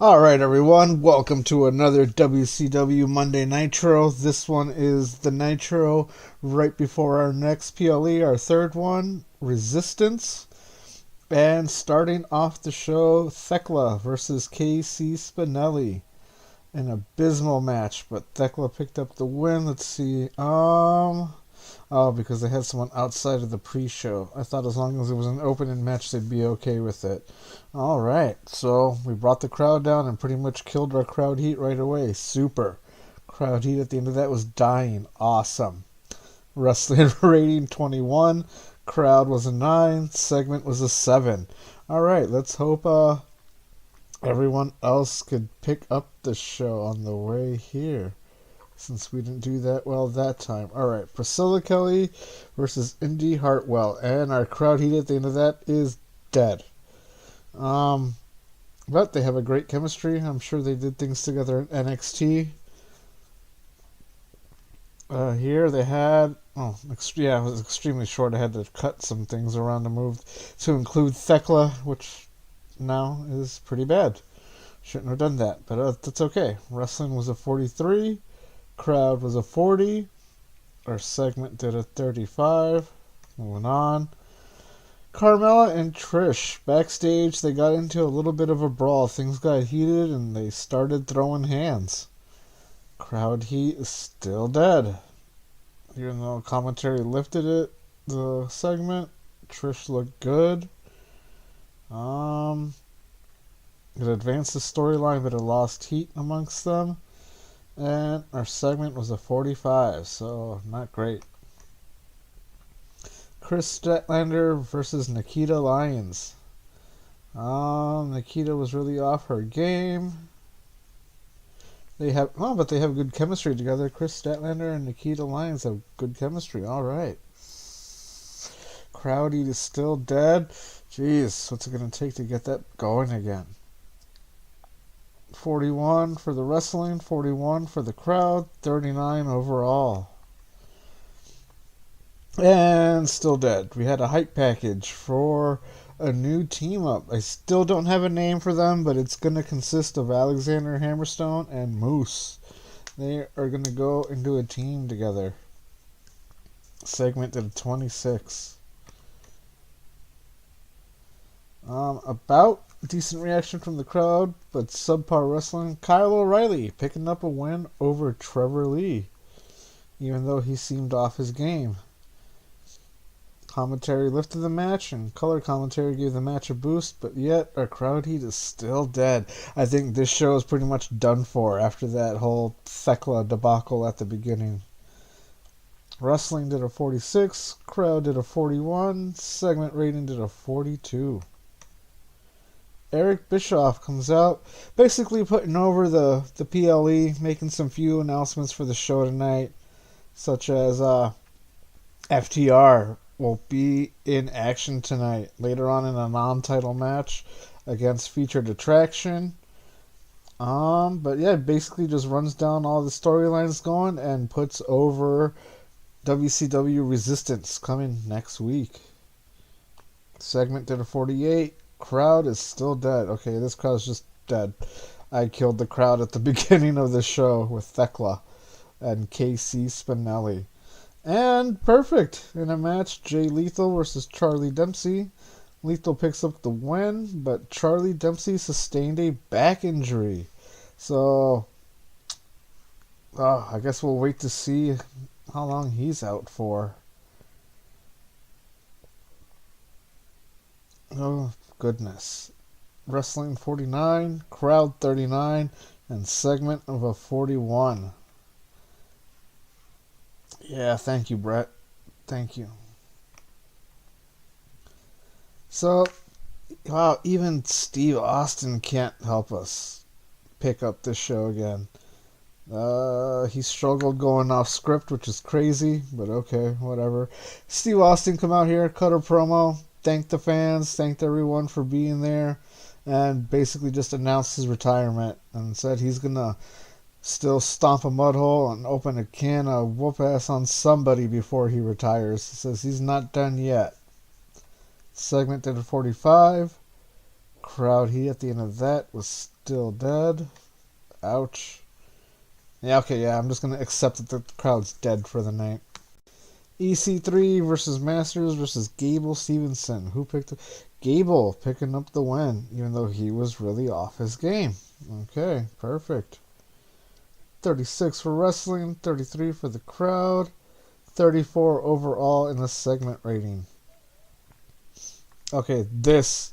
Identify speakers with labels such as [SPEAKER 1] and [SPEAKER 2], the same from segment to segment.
[SPEAKER 1] Alright, everyone, welcome to another WCW Monday Nitro. This one is the Nitro right before our next PLE, our third one, Resistance. And starting off the show, Thekla versus KC Spinelli. An abysmal match, but Thekla picked up the win. Let's see. Oh, because they had someone outside of the pre-show. I thought as long as it was an opening match, they'd be okay with it. All right, so we brought the crowd down and pretty much killed our crowd heat right away. Super. Crowd heat at the end of that was dying. Awesome. Wrestling rating 21. Crowd was a 9. Segment was a 7. All right, let's hope everyone else could pick up the show on the way here, since we didn't do that well that time. Alright, Priscilla Kelly versus Indy Hartwell. And our crowd heat at the end of that is dead. But they have a great chemistry. I'm sure they did things together in NXT. Here they had... it was extremely short. I had to cut some things around to move to include Thekla, which now is pretty bad. Shouldn't have done that, but that's okay. Wrestling was a 43. Crowd was a 40. Our segment did a 35. Moving on. Carmella and Trish. Backstage, they got into a little bit of a brawl. Things got heated and they started throwing hands. Crowd heat is still dead. Even though commentary lifted it, the segment, Trish looked good. It advanced the storyline, but it lost heat amongst them. And our segment was a 45, so not great. Chris Statlander versus Nikita Lyons. Nikita was really off her game. But they have good chemistry together. Chris Statlander and Nikita Lyons have good chemistry. All right. Crowd heat is still dead. Jeez, what's it going to take to get that going again? 41 for the wrestling, 41 for the crowd, 39 overall. And still dead. We had a hype package for a new team up. I still don't have a name for them, but it's going to consist of Alexander Hammerstone and Moose. They are going to go and do a team together. Segment at 26. About decent reaction from the crowd, but subpar wrestling. Kyle O'Reilly picking up a win over Trevor Lee, even though he seemed off his game. Commentary lifted the match, and color commentary gave the match a boost, but yet our crowd heat is still dead. I think this show is pretty much done for after that whole Thekla debacle at the beginning. Wrestling did a 46, crowd did a 41, segment rating did a 42. Eric Bischoff comes out, basically putting over the PLE, making some few announcements for the show tonight, such as FTR will be in action tonight, later on in a non-title match against Featured Attraction. But yeah, basically just runs down all the storylines going and puts over WCW Resistance coming next week. Segment did a 48. Crowd is still dead. Okay, this crowd's just dead. I killed the crowd at the beginning of the show with Thekla and KC Spinelli. And perfect. In a match, Jay Lethal versus Charlie Dempsey. Lethal picks up the win, but Charlie Dempsey sustained a back injury. So, I guess we'll wait to see how long he's out for. Oh, goodness. Wrestling 49, crowd 39, and segment of a 41. Yeah, thank you, Brett. Thank you. So, wow, even Steve Austin can't help us pick up this show again. He struggled going off script, which is crazy, but okay, whatever. Steve Austin come out here, cut a promo, thanked the fans, thanked everyone for being there, and basically just announced his retirement and said he's gonna still stomp a mud hole and open a can of whoop ass on somebody before he retires. He says he's not done yet. Segment did a 45. crowd heat at the end of that was still dead. Ouch. Yeah, okay, yeah, I'm just going to accept that the crowd's dead for the night. EC3 versus Masters versus Gable Stevenson. Who picked Gable picking up the win, even though he was really off his game. Okay, perfect. 36 for wrestling, 33 for the crowd, 34 overall in the segment rating. Okay, this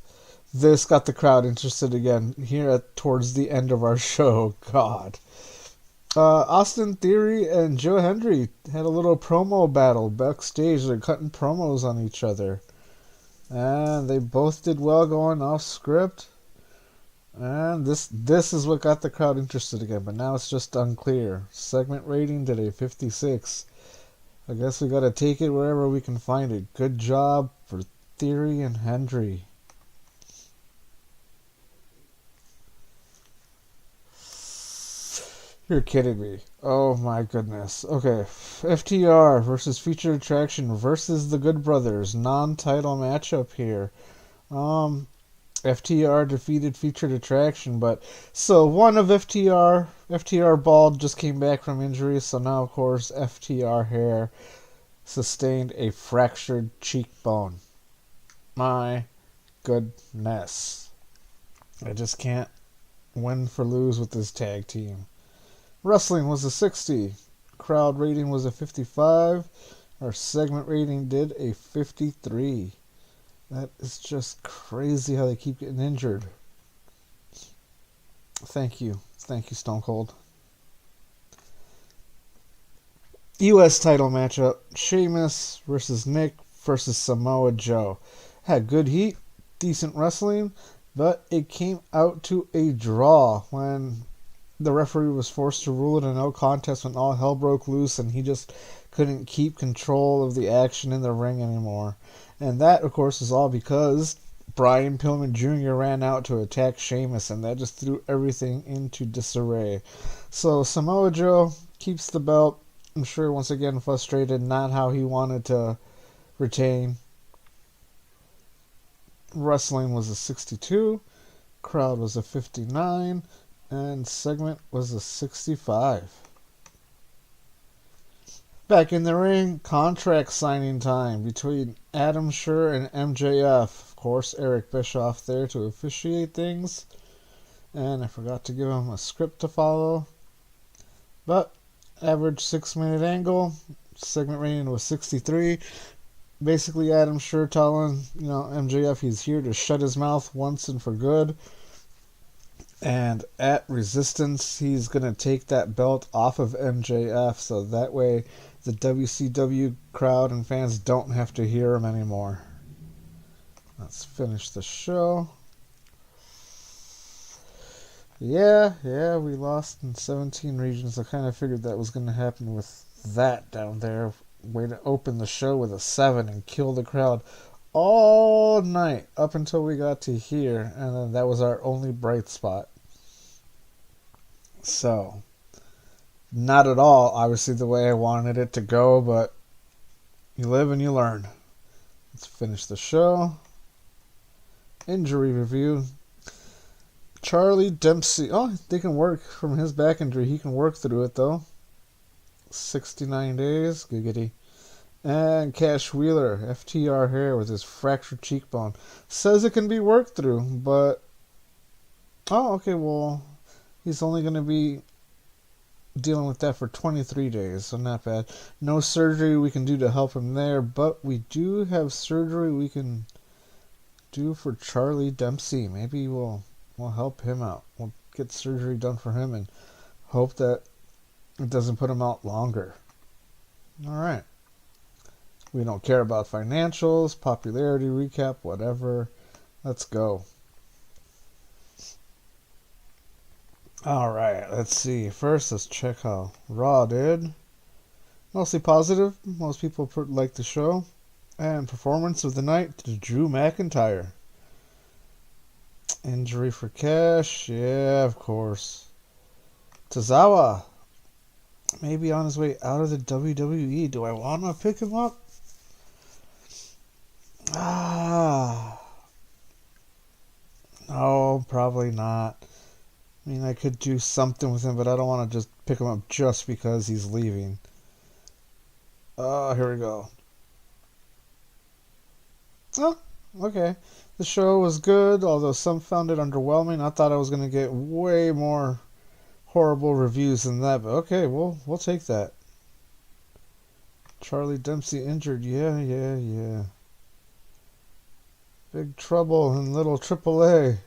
[SPEAKER 1] got the crowd interested again here towards the end of our show. God. Austin Theory and Joe Hendry had a little promo battle backstage. They're cutting promos on each other. And they both did well going off script. And this is what got the crowd interested again. But now it's just unclear. Segment rating today, 56. I guess we gotta take it wherever we can find it. Good job for Theory and Hendry. You're kidding me. Oh my goodness. Okay. FTR versus Featured Attraction versus the Good Brothers. Non-title matchup here. FTR defeated Featured Attraction, but so one of FTR Bald just came back from injury, so now of course FTR Hair sustained a fractured cheekbone. My goodness. I just can't win for lose with this tag team. Wrestling was a 60. Crowd rating was a 55. Our segment rating did a 53. That is just crazy how they keep getting injured. Thank you. Thank you, Stone Cold. U.S. title matchup. Sheamus versus Nick versus Samoa Joe. Had good heat, decent wrestling, but it came out to a draw when the referee was forced to rule it a no contest when all hell broke loose and he just couldn't keep control of the action in the ring anymore. And that, of course, is all because Brian Pillman Jr. ran out to attack Sheamus, and that just threw everything into disarray. So Samoa Joe keeps the belt. I'm sure once again frustrated, not how he wanted to retain. Wrestling was a 62. Crowd was a 59. And segment was a 65. Back in the ring, contract signing time between Adam Scherr and MJF. Of course, Eric Bischoff there to officiate things. And I forgot to give him a script to follow. But, average 6-minute angle. Segment rating was 63. Basically, Adam Scherr telling, MJF he's here to shut his mouth once and for good. And at Resistance, he's going to take that belt off of MJF, so that way the WCW crowd and fans don't have to hear him anymore. Let's finish the show. Yeah, we lost in 17 regions. I kind of figured that was going to happen with that down there. Way to open the show with a 7 and kill the crowd all night up until we got to here, and then that was our only bright spot. So, not at all obviously the way I wanted it to go, but you live and you learn. Let's finish the show. Injury review. Charlie Dempsey. Oh, they can work from his back injury. He can work through it though. 69 days. Giggity. And Cash Wheeler, FTR Hair with his fractured cheekbone. Says it can be worked through, but... Oh, okay, well... He's only going to be dealing with that for 23 days, so not bad. No surgery we can do to help him there, but we do have surgery we can do for Charlie Dempsey. Maybe we'll help him out. We'll get surgery done for him and hope that it doesn't put him out longer. Alright. We don't care about financials, popularity recap, whatever. Let's go. Alright, let's see. First, let's check how Raw did. Mostly positive. Most people like the show. And performance of the night to Drew McIntyre. Injury for Cash. Yeah, of course. Tozawa. Maybe on his way out of the WWE. Do I want to pick him up? Oh, probably not. I mean, I could do something with him, but I don't want to just pick him up just because he's leaving. Oh, here we go. Oh, okay. The show was good, although some found it underwhelming. I thought I was going to get way more horrible reviews than that, but okay, we'll take that. Charlie Dempsey injured. Yeah. Big trouble in Little AAA.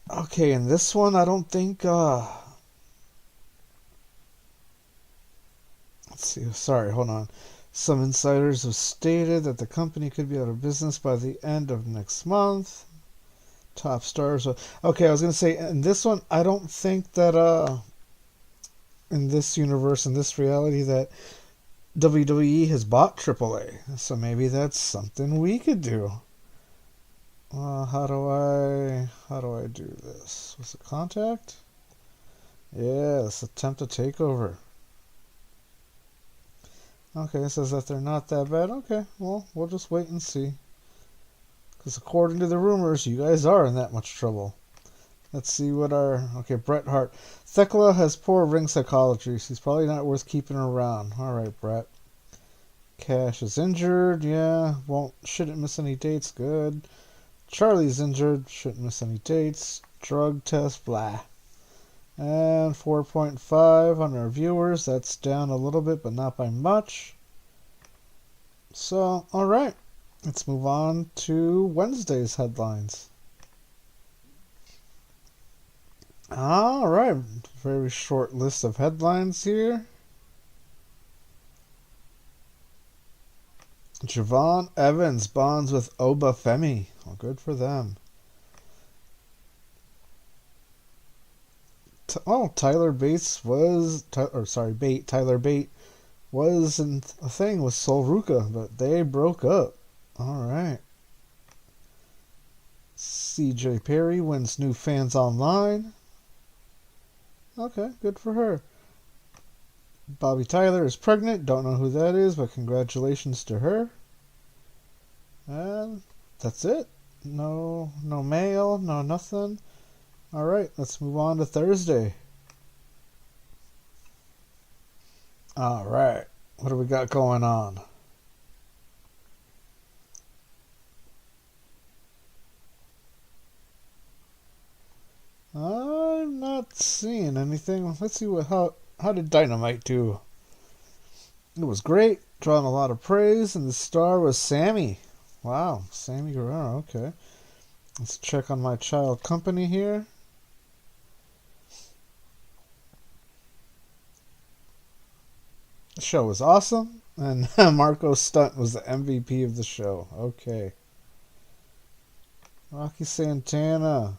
[SPEAKER 1] Okay, in this one, I don't think. Let's see. Sorry, hold on. Some insiders have stated that the company could be out of business by the end of next month. Top stars. Okay, I was gonna say in this one, I don't think that in this universe, in this reality, that WWE has bought AAA. So maybe that's something we could do. How do I do this? Was it contact? Yes, attempt a takeover. Okay, it says that they're not that bad. Okay, well, we'll just wait and see. Because according to the rumors, you guys are in that much trouble. Let's see what our... Okay, Bret Hart. Thekla has poor ring psychology. She's probably not worth keeping around. Alright, Bret. Cash is injured. Yeah, shouldn't miss any dates. Good. Charlie's injured. Shouldn't miss any dates. Drug test. Blah. And 4.5 on our viewers. That's down a little bit, but not by much. So, alright. Let's move on to Wednesday's headlines. Alright. Very short list of headlines here. Javon Evans bonds with Oba Femi. Well, good for them. Tyler Bate was a thing with Sol Ruka, but they broke up. Alright. CJ Perry wins new fans online. Okay, good for her. Bobby Tyler is pregnant. Don't know who that is, but congratulations to her. And that's it. No mail, no nothing. Alright, let's move on to Thursday. Alright, what do we got going on? I'm not seeing anything. Let's see how did Dynamite do? It was great, drawing a lot of praise, and the star was Sammy. Wow, Sammy Guerrero, okay. Let's check on my child company here. The show was awesome, and Marco Stunt was the MVP of the show. Okay. Rocky Santana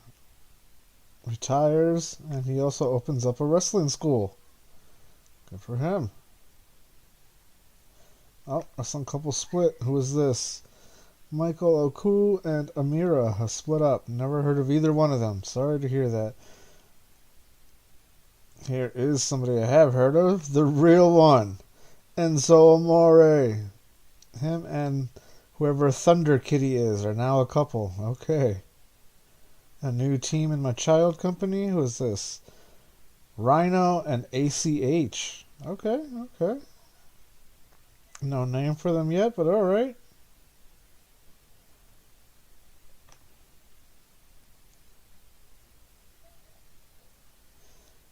[SPEAKER 1] retires, and he also opens up a wrestling school. Good for him. Oh, wrestling couple split. Who is this? Michael Oku and Amira have split up. Never heard of either one of them. Sorry to hear that. Here is somebody I have heard of. The real one. Enzo Amore. Him and whoever Thunder Kitty is are now a couple. Okay. A new team in my child company. Who is this? Rhino and ACH. Okay. No name for them yet, but alright.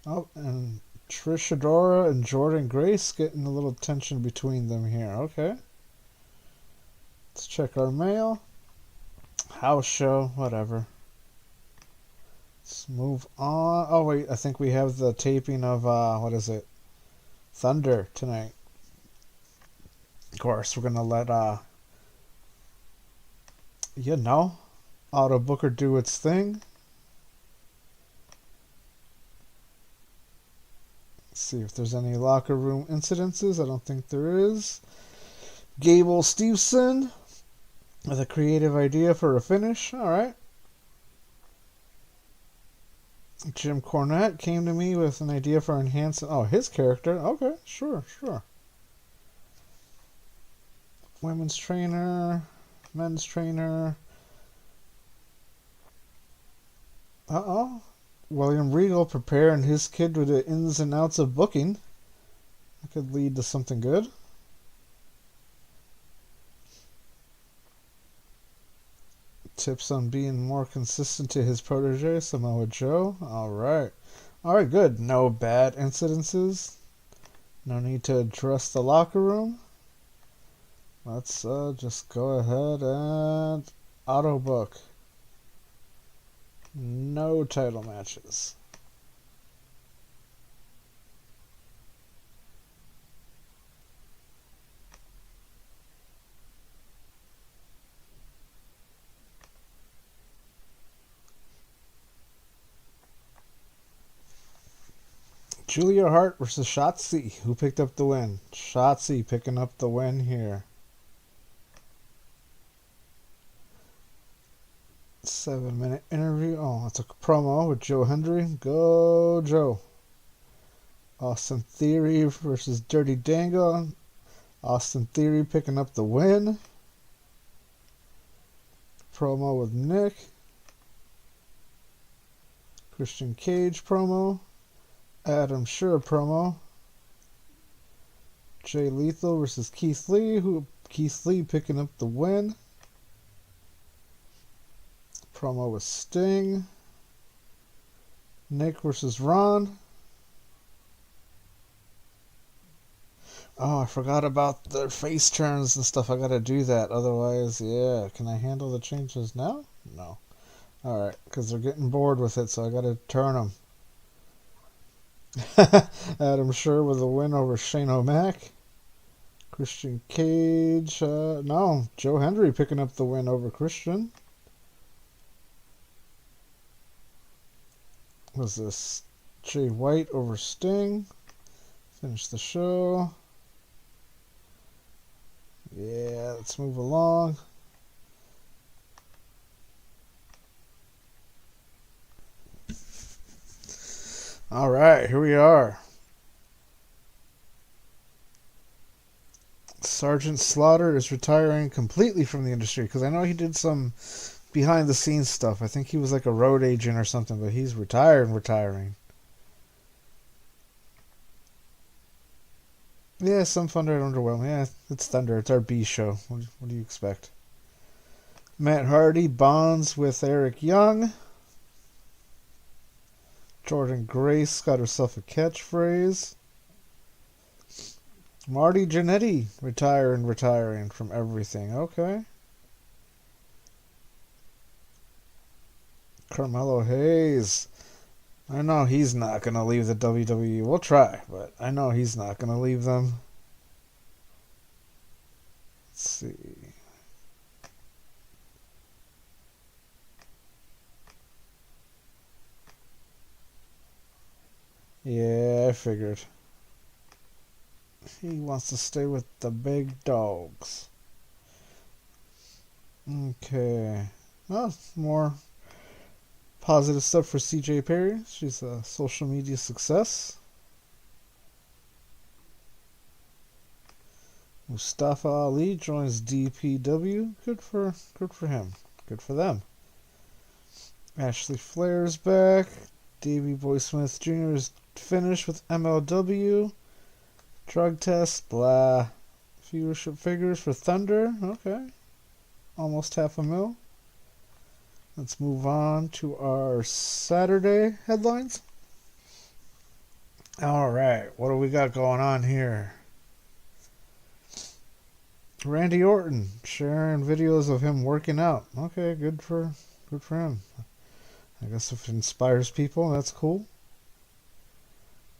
[SPEAKER 1] Oh, and Trish Adora and Jordan Grace getting a little tension between them here. Okay. Let's check our mail. House show, whatever. Let's move on. Oh, wait, I think we have the taping of, what is it? Thunder tonight. Of course, we're going to let, Auto Booker do its thing. See if there's any locker room incidences. I don't think there is. Gable Steveson with a creative idea for a finish. Alright. Jim Cornette came to me with an idea for enhancing... Oh, his character. Okay, sure. Women's trainer. men's trainer. Uh-oh. William Regal preparing his kid with the ins and outs of booking. That could lead to something good. Tips on being more consistent to his protege, Samoa Joe. Alright. Alright, good. No bad incidences. No need to address the locker room. Let's just go ahead and auto book. No title matches. Julia Hart versus Shotzi. Who picked up the win? Shotzi picking up the win here. 7-minute interview. Oh, it's a promo with Joe Hendry. Go, Joe. Austin Theory versus Dirty Dango. Austin Theory picking up the win. Promo with Nick. Christian Cage promo. Adam Scherr promo. Jay Lethal versus Keith Lee. Keith Lee picking up the win. Promo with Sting. Nick versus Ron. Oh, I forgot about the face turns and stuff. I gotta do that. Otherwise, yeah. Can I handle the changes now? No. Alright, because they're getting bored with it, so I gotta turn them. Adam Scherr with a win over Shane O'Mac. Christian Cage. No, Joe Hendry picking up the win over Christian. Was this Jay White over Sting? Finish the show. Yeah, let's move along. All right, here we are. Sergeant Slaughter is retiring completely from the industry because I know he did some behind the scenes stuff. I think he was like a road agent or something, but he's retiring. Yeah, some Thunder underwhelming. Yeah, it's Thunder. It's our B show. What do you expect? Matt Hardy bonds with Eric Young. Jordan Grace got herself a catchphrase. Marty Jannetty retiring from everything. Okay. Carmelo Hayes. I know he's not going to leave the WWE. We'll try, but I know he's not going to leave them. Let's see. Yeah, I figured. He wants to stay with the big dogs. Okay. Well, more positive stuff for CJ Perry. She's a social media success. Mustafa Ali joins DPW. Good for him. Good for them. Ashley Flair's back. Davey Boy Smith Jr. is finished with MLW. Drug test, blah. Viewership figures for Thunder. Okay. Almost $500,000. Let's move on to our Saturday headlines. Alright, what do we got going on here? Randy Orton sharing videos of him working out. Okay, good for him. I guess if it inspires people, that's cool.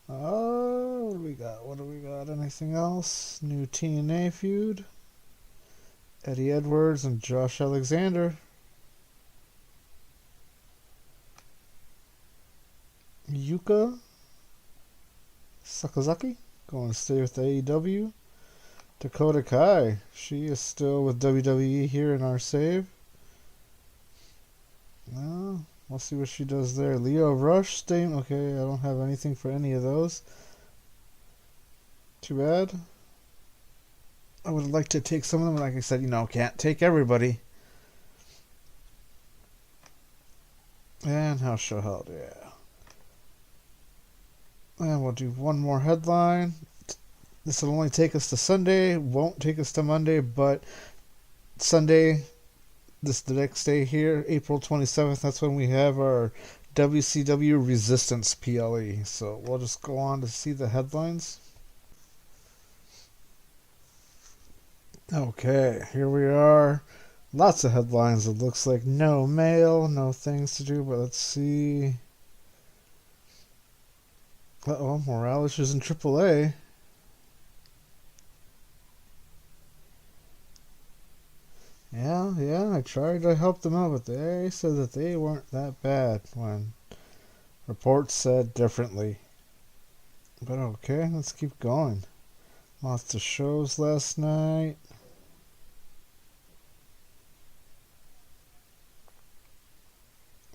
[SPEAKER 1] What do we got? Anything else? New TNA feud. Eddie Edwards and Josh Alexander. Yuka Sakazaki going to stay with AEW. Dakota Kai, she is still with WWE here in our save. Well, we'll see what she does there. Leo Rush staying. Okay, I don't have anything for any of those. Too bad. I would like to take some of them. Like I said, can't take everybody. And house show held, yeah. And we'll do one more headline. This will only take us to Sunday. Won't take us to Monday, but Sunday, the next day here, April 27th, that's when we have our WCW Resistance PLE. So we'll just go on to see the headlines. Okay, here we are. Lots of headlines. It looks like no mail, no things to do, but let's see. Uh-oh, Morales is in AAA. Yeah, I tried to help them out, but they said that they weren't that bad when reports said differently. But okay, let's keep going. Lots of shows last night.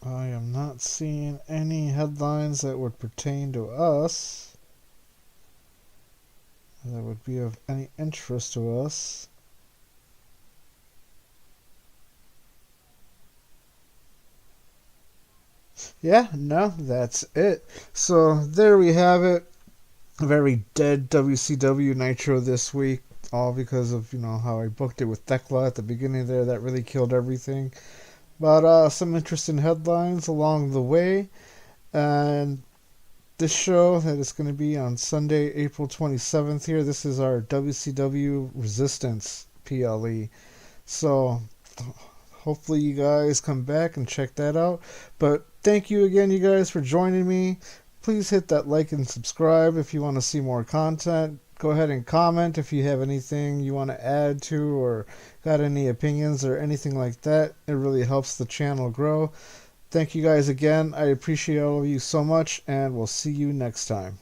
[SPEAKER 1] I am not seeing any headlines that would pertain to us, that would be of any interest to us. Yeah, no, that's it. So there we have it. A very dead WCW Nitro this week, all because of how I booked it with Thekla at the beginning there. That really killed everything. But some interesting headlines along the way, and this show that is going to be on Sunday, April 27th. Here, this is our WCW Resistance PLE. So hopefully you guys come back and check that out. But thank you again, you guys, for joining me. Please hit that like and subscribe if you want to see more content. Go ahead and comment if you have anything you want to add to or got any opinions or anything like that. It really helps the channel grow. Thank you guys again. I appreciate all of you so much, and we'll see you next time.